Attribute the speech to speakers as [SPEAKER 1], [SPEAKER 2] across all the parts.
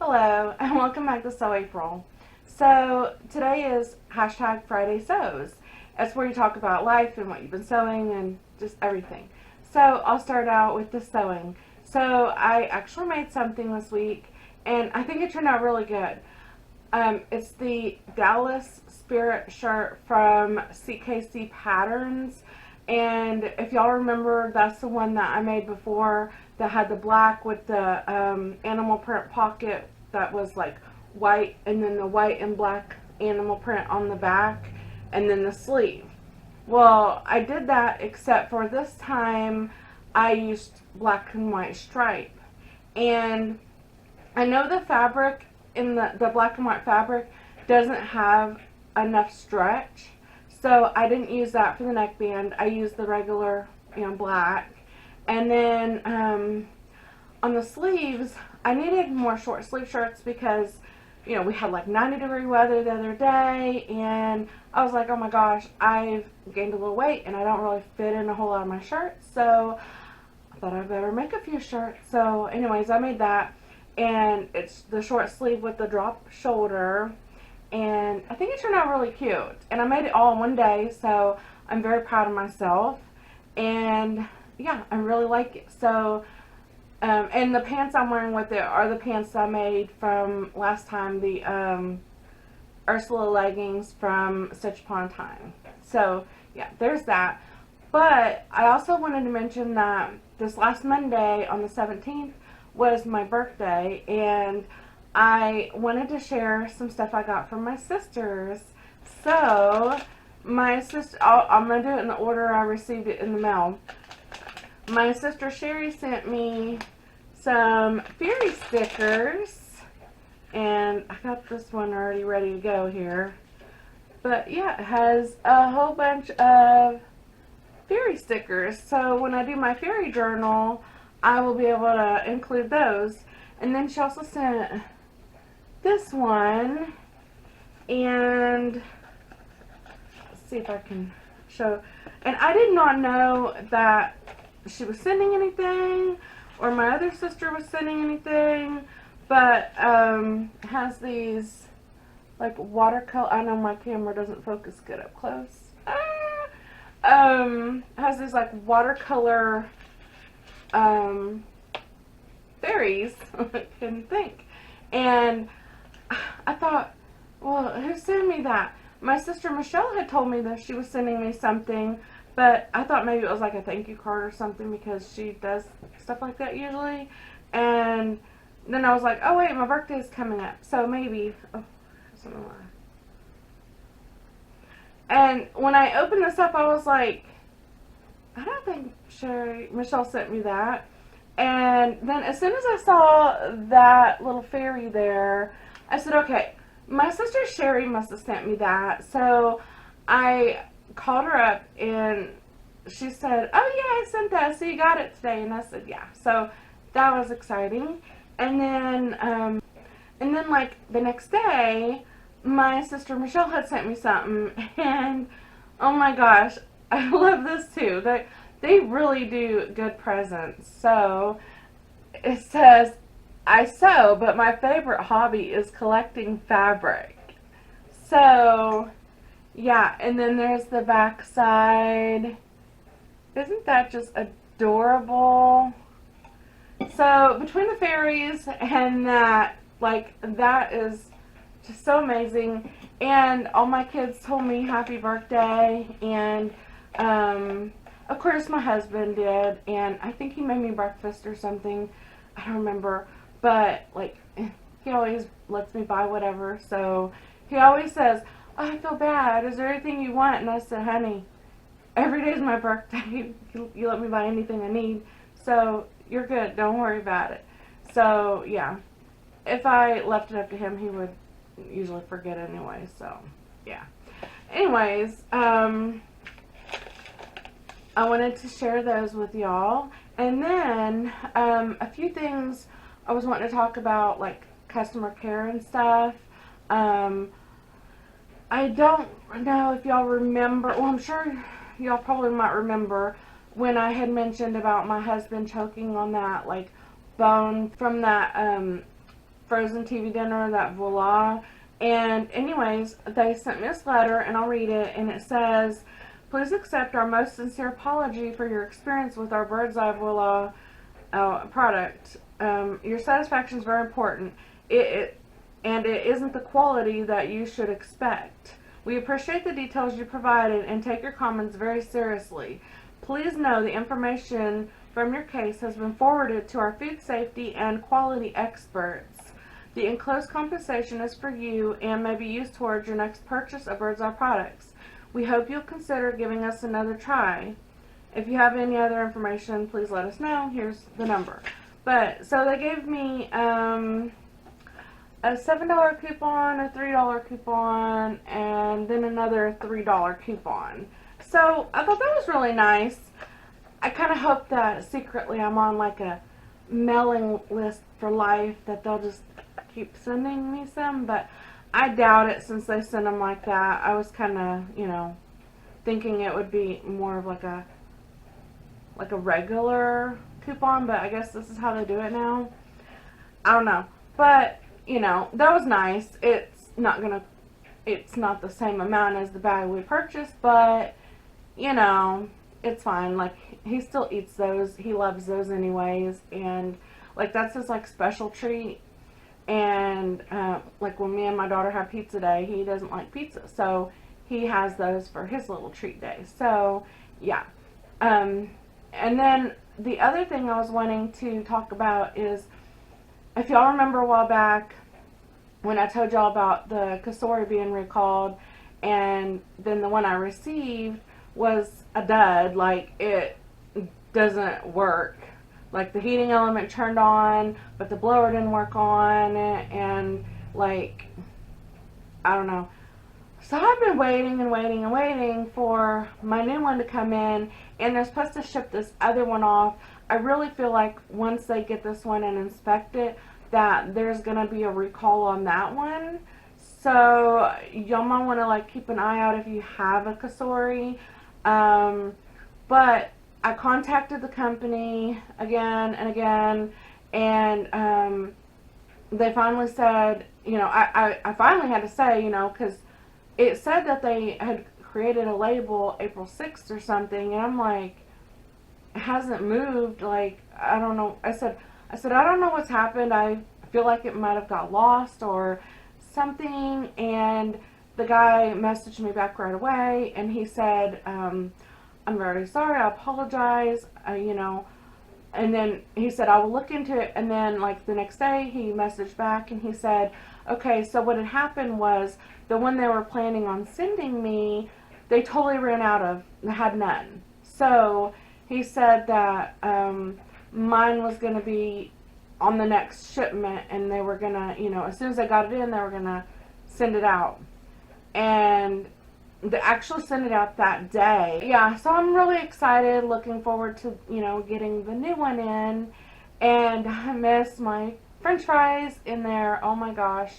[SPEAKER 1] Hello and welcome back to Sew April. So today is hashtag fridaysews. It's where you talk about life and what you've been sewing and just everything. So I'll start out with the sewing. So I actually made something this week and I think it turned out really good. It's the Dallas Spirit shirt from CKC Patterns, and if y'all remember, that's the one that I made before that had the black with the animal print pocket that was like white, and then the white and black animal print on the back, and then the sleeve. Well, I did that, except for this time I used black and white stripe. And I know the fabric in the black and white fabric doesn't have enough stretch, so I didn't use that for the neckband. I used the regular, black. And then on the sleeves, I needed more short sleeve shirts because, we had like 90-degree weather the other day, and I was like, oh my gosh, I've gained a little weight and I don't really fit in a whole lot of my shirts, so I thought I'd better make a few shirts. So anyways, I made that, and it's the short sleeve with the drop shoulder, and I think it turned out really cute, and I made it all in one day, so I'm very proud of myself. And yeah, I really like it. So and the pants I'm wearing with it are the pants I made from last time, the Ursula leggings from Stitch Upon Time. So yeah, there's that. But I also wanted to mention that this last Monday on the 17th was my birthday, and I wanted to share some stuff I got from my sisters. So my sister, I'm going to do it in the order I received it in the mail. My sister Sherry sent me some fairy stickers, and I got this one already ready to go here. But yeah, it has a whole bunch of fairy stickers, so when I do my fairy journal, I will be able to include those. And then she also sent this one, and let's see if I can show. And I did not know that she was sending anything, or my other sister was sending anything, but it has these like watercolor. I know my camera doesn't focus good up close. It has these like watercolor fairies. I couldn't think. And I thought, well, who sent me that? My sister Michelle had told me that she was sending me something, but I thought maybe it was like a thank you card or something, because she does stuff like that usually. And then I was like, oh wait, my birthday is coming up, so maybe. Oh, I don't know why. And when I opened this up, I was like, I don't think Michelle sent me that. And then as soon as I saw that little fairy there, I said, okay, my sister Sherry must have sent me that. So I called her up, and she said, oh yeah, I sent that, so you got it today. And I said, yeah. So that was exciting. And then like the next day, my sister Michelle had sent me something, and oh my gosh, I love this too. They really do good presents. So it says, I sew, but my favorite hobby is collecting fabric. So yeah, and then there's the back side. Isn't that just adorable? So between the fairies and that, like, that is just so amazing. And all my kids told me happy birthday, and of course my husband did, and I think he made me breakfast or something. I don't remember, but like, he always lets me buy whatever. So he always says, oh, I feel bad, is there anything you want? And I said, honey, every day is my birthday. You let me buy anything I need, so you're good, don't worry about it. So yeah, if I left it up to him, he would usually forget anyway. So yeah, anyways, I wanted to share those with y'all. And then a few things I was wanting to talk about, like customer care and stuff. I don't know if y'all remember, well, I'm sure y'all probably might remember when I had mentioned about my husband choking on that like bone from that frozen TV dinner, that voila. And anyways, they sent me this letter, and I'll read it, and it says, please accept our most sincere apology for your experience with our Bird's Eye Voila product. Your satisfaction is very important. And it isn't the quality that you should expect. We appreciate the details you provided and take your comments very seriously. Please know the information from your case has been forwarded to our food safety and quality experts. The enclosed compensation is for you and may be used towards your next purchase of Bird's Eye products. We hope you'll consider giving us another try. If you have any other information, please let us know. Here's the number. But, so they gave me a $7 coupon, a $3 coupon, and then another $3 coupon. So I thought that was really nice. I kind of hope that secretly I'm on like a mailing list for life, that they'll just keep sending me some, but I doubt it since they send them like that. I was kind of, you know, thinking it would be more of like a regular coupon, but I guess this is how they do it now. I don't know, but you know, that was nice. It's not the same amount as the bag we purchased, but you know, it's fine. Like, he still eats those. He loves those anyways, and like that's his like special treat. And like when me and my daughter have pizza day, he doesn't like pizza, so he has those for his little treat day. So yeah. And then the other thing I was wanting to talk about is, if y'all remember a while back when I told y'all about the Cosori being recalled, and then the one I received was a dud. Like, it doesn't work. Like, the heating element turned on, but the blower didn't work on it, and like, I don't know. So I've been waiting and waiting and waiting for my new one to come in, and they're supposed to ship this other one off. I really feel like once they get this one and inspect it, that there's going to be a recall on that one. So y'all might want to like keep an eye out if you have a Cosori. But I contacted the company again and again, and they finally said, you know, I finally had to say, you know, because it said that they had created a label April 6th or something, and I'm like, it hasn't moved. Like, I don't know. I said, I don't know what's happened. I feel like it might have got lost or something. And the guy messaged me back right away, and he said, I'm very sorry, I apologize, you know. And then he said, I will look into it. And then like the next day he messaged back and he said, okay, so what had happened was the one they were planning on sending me, they totally ran out of, had none. So he said that mine was going to be on the next shipment, and they were going to, you know, as soon as they got it in, they were going to send it out. And they actually sent it out that day. Yeah, so I'm really excited, looking forward to, you know, getting the new one in. And I miss my French fries in there. Oh my gosh.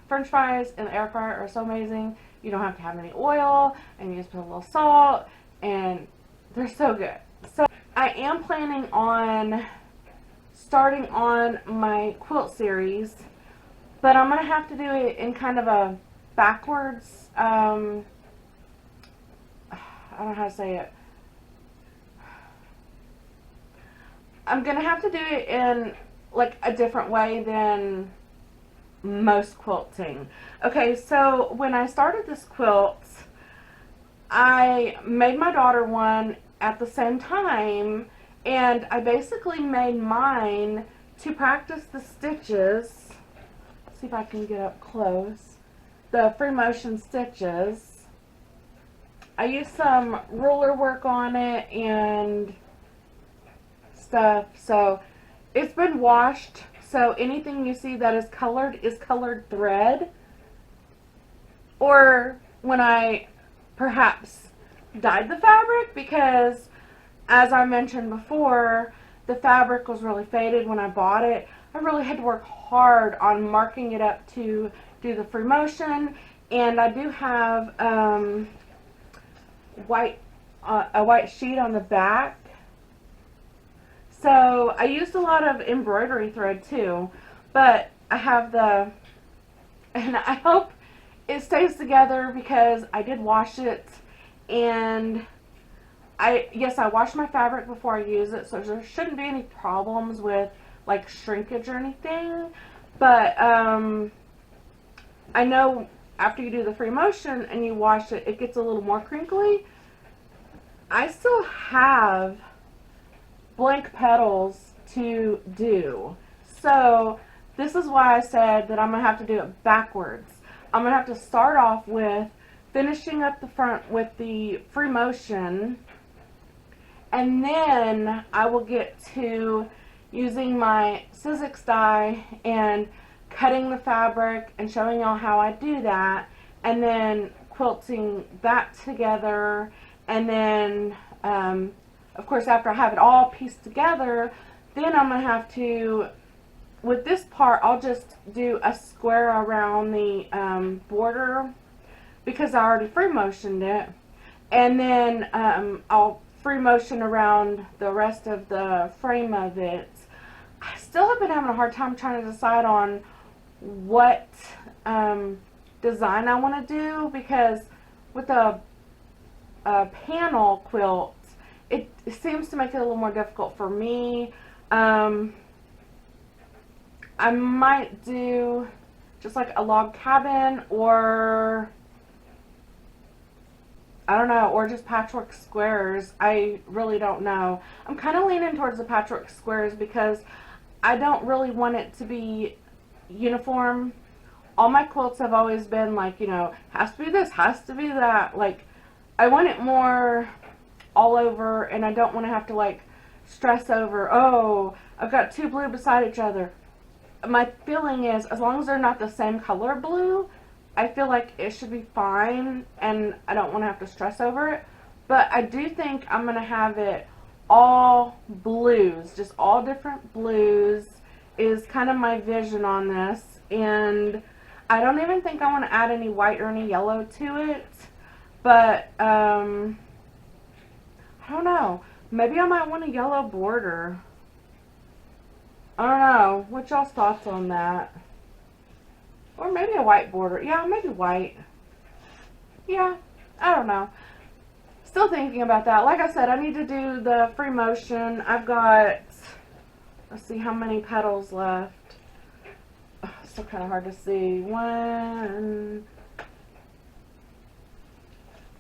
[SPEAKER 1] French fries in the air fryer are so amazing. You don't have to have any oil, and you just put a little salt, and they're so good. So I am planning on starting on my quilt series, but I'm going to have to do it in kind of a backwards, I don't know how to say it. I'm going to have to do it in like a different way than most quilting. Okay, so when I started this quilt, I made my daughter one at the same time, and I basically made mine to practice the stitches. Let's see if I can get up close. The free motion stitches. I used some ruler work on it and stuff, so it's been washed, so anything you see that is colored thread, or when I perhaps dyed the fabric, because as I mentioned before, the fabric was really faded when I bought it. I really had to work hard on marking it up to do the free motion, and I do have a white sheet on the back. So I used a lot of embroidery thread too, But I have the, and I hope it stays together because I did wash it, and yes, I wash my fabric before I use it, so there shouldn't be any problems with like shrinkage or anything. But I know after you do the free motion and you wash it, it gets a little more crinkly. I still have blank petals to do. So this is why I said that I'm going to have to do it backwards. I'm going to have to start off with finishing up the front with the free motion, and then I will get to using my sizzix die and cutting the fabric and showing y'all how I do that, and then quilting that together, and then of course after I have it all pieced together, then I'm going to have to, with this part, I'll just do a square around the border because I already free motioned it, and then I'll free motion around the rest of the frame of it. I still have been having a hard time trying to decide on what design I want to do, because with a panel quilt, it seems to make it a little more difficult for me. I might do just like a log cabin, or I don't know, or just patchwork squares. I really don't know. I'm kind of leaning towards the patchwork squares because I don't really want it to be uniform. All my quilts have always been like, you know, has to be this, has to be that. Like, I want it more all over, and I don't want to have to like stress over, oh, I've got two blue beside each other. My feeling is, as long as they're not the same color blue, I feel like it should be fine, and I don't want to have to stress over it. But I do think I'm going to have it all blues, just all different blues is kind of my vision on this. And I don't even think I want to add any white or any yellow to it, but I don't know, maybe I might want a yellow border. I don't know. What y'all's thoughts on that? Or maybe a white border. Yeah, maybe white. Yeah, I don't know. Still thinking about that. Like I said, I need to do the free motion. I've got, let's see how many petals left. Oh, still kind of hard to see. One.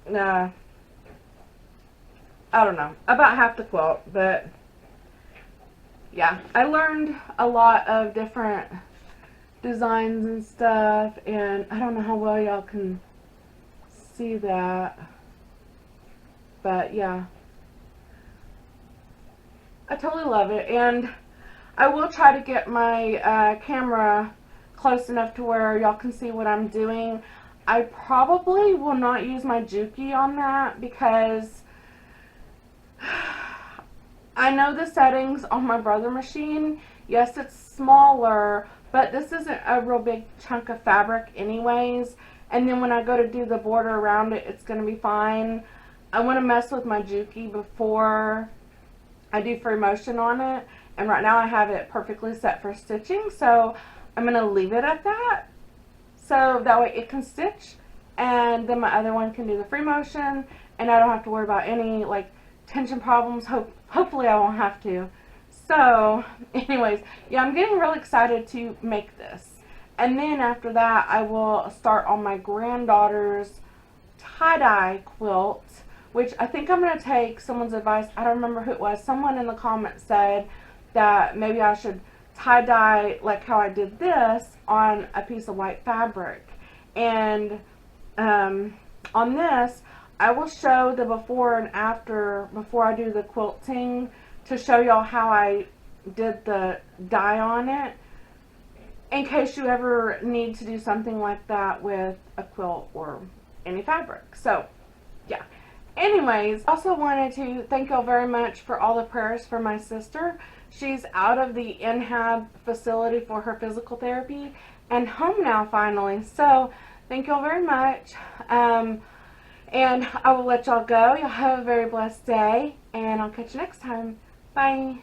[SPEAKER 1] Nah. I don't know. About half the quilt, but yeah, I learned a lot of different designs and stuff, and I don't know how well y'all can see that, but yeah, I totally love it. And I will try to get my camera close enough to where y'all can see what I'm doing. I probably will not use my Juki on that because I know the settings on my Brother machine. Yes, it's smaller, but this isn't a real big chunk of fabric anyways. And then when I go to do the border around it, it's going to be fine. I want to mess with my Juki before I do free motion on it. And right now I have it perfectly set for stitching, so I'm going to leave it at that. So that way it can stitch, and then my other one can do the free motion, and I don't have to worry about any like tension problems. Hopefully I won't have to. So anyways, yeah, I'm getting really excited to make this. And then after that, I will start on my granddaughter's tie-dye quilt, which I think I'm going to take someone's advice. I don't remember who it was. Someone in the comments said that maybe I should tie-dye like how I did this on a piece of white fabric. And on this, I will show the before and after before I do the quilting to show y'all how I did the dye on it, in case you ever need to do something like that with a quilt or any fabric. So yeah, anyways, also wanted to thank y'all very much for all the prayers for my sister. She's out of the in-hab facility for her physical therapy and home now finally, so thank y'all very much. And I will let y'all go. Y'all have a very blessed day, and I'll catch you next time. Bye.